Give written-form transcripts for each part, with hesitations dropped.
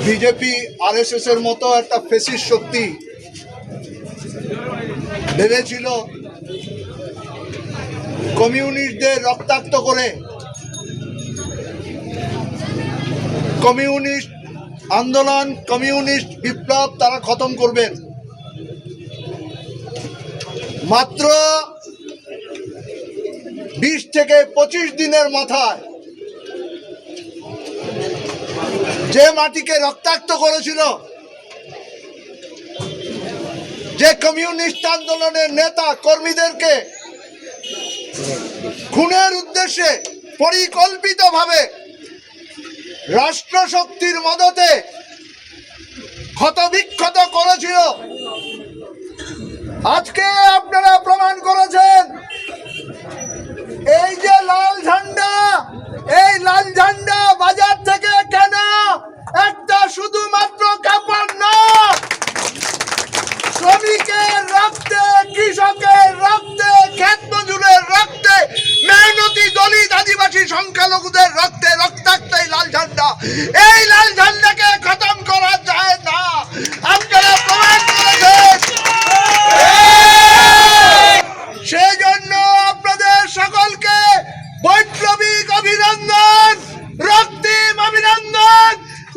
BJP RSS এর মতো একটা ফেসিস্ট শক্তি ভেবেছিল কমিউনিস্টদের রক্তাক্ত করে কমিউনিস্ট আন্দোলন, কমিউনিস্ট বিপ্লব তারা খতম করবেন। মাত্র 20 থেকে 25 দিনের মাথায় যে মাটিকে রক্তাক্ত করেছিল, যে কমিউনিস্ট আন্দোলনের নেতা কর্মীদেরকে খুনের উদ্দেশ্যে পরিকল্পিতভাবে রাষ্ট্রশক্তির মদতে ক্ষতবিক্ষত করেছিল, আজকে আপনারা প্রমাণ করেছেন। এই যে লাল ঝান্ডা, এই লাল ঝান্ডা বাজার থেকে কেনা একটা শুধুমাত্র কাপড় না, শ্রমিকের রক্তে, কৃষকের রক্তে, ক্ষেত মজুরের রক্তে, মেহনতি দলিত আদিবাসী সংখ্যালঘুদের রক্তে রক্তাক্ত এই লাল ঝান্ডা। এই লাল ঝান্ডাকে খতম করা যায় না, আপনারা প্রমাণ করেছেন। সেই জন্য আপনাদের সকলকে বৈপ্লবিক অভিনন্দন, রক্তিম অভিনন্দন,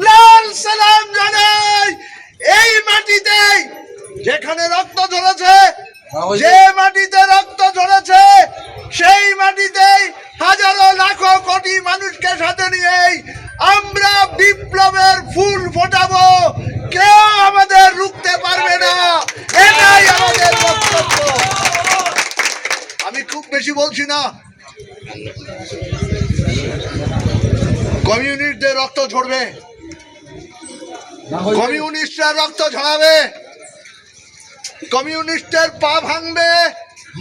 লাল সালাম জানাই। এই মাটিতে যেখানে রক্ত ঝরেছে, যে মাটিতে রক্ত ঝরেছে, সেই মাটিতেই হাজারো লাখো কোটি মানুষকে সাথে নিয়েই আমরা বিপ্লবের ফুল ফোটাবো। কেউ আমাদের রুখতে পারবে না, এটাই আমাদের বক্তব্য। আমি খুব বেশি বলছি না। কমিউনিস্টদের রক্ত ঝরবে, কমিউনিস্টরা রক্ত ঝরাবে, কমিউনিস্টের পা ভাঙবে,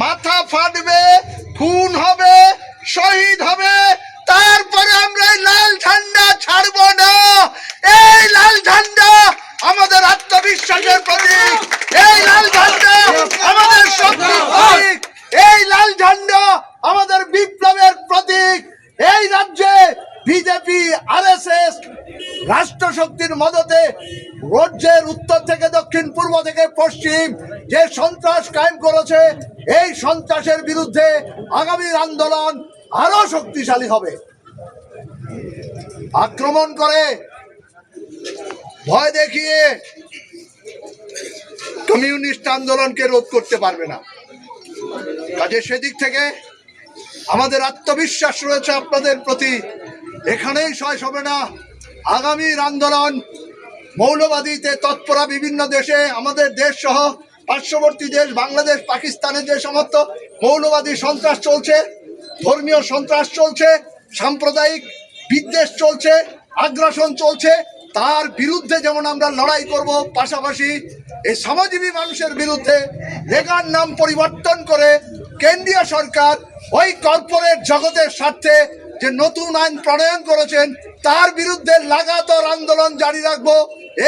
মাথা ফাটবে, খুন হবে, শহীদ হবে, তারপরে আমরা এই লাল ঝান্ডা ছাড়বো না। এই লাল ঝান্ডা আমাদের আত্মবিশ্বাসের প্রতীক, এই লাল ঝান্ডা আমাদের শক্তির প্রতীক, এই লাল ঝান্ডা আমাদের বিপ্লবের প্রতীক। এই রাজ্যে বিজেপি আরএসএস রাষ্ট্রশক্তির মদতে রাজ্যের উত্তর থেকে দক্ষিণ, পূর্ব থেকে পশ্চিম যে সন্ত্রাস কায়েম করেছে, এই সন্ত্রাসের বিরুদ্ধে আগামীর আন্দোলন আরো শক্তিশালী হবে। আক্রমণ করে, ভয় দেখিয়ে কমিউনিস্ট আন্দোলনকে রোধ করতে পারবে না। কাজে সেদিক থেকে আমাদের আত্মবিশ্বাস রয়েছে আপনাদের প্রতি। এখানেই শেষ হবে না, আগামীর আন্দোলন মৌলবাদীতে তৎপরা বিভিন্ন দেশে, আমাদের দেশ সহ পার্শ্ববর্তী দেশ বাংলাদেশ, পাকিস্তানে যে সমস্ত মৌলবাদী সন্ত্রাস চলছে, ধর্মীয় সন্ত্রাস চলছে, সাম্প্রদায়িক বিদ্বেষ চলছে, আগ্রাসন চলছে, তার বিরুদ্ধে যেমন আমরা লড়াই করব, পাশাপাশি এই শ্রমজীবী মানুষের বিরুদ্ধে রেগার নাম পরিবর্তন করে কেন্দ্রীয় সরকার ওই কর্পোরেট জগতের স্বার্থে যে নতুন আইন প্রণয়ন করেছেন, তার বিরুদ্ধে লাগাতার আন্দোলন জারি রাখবো।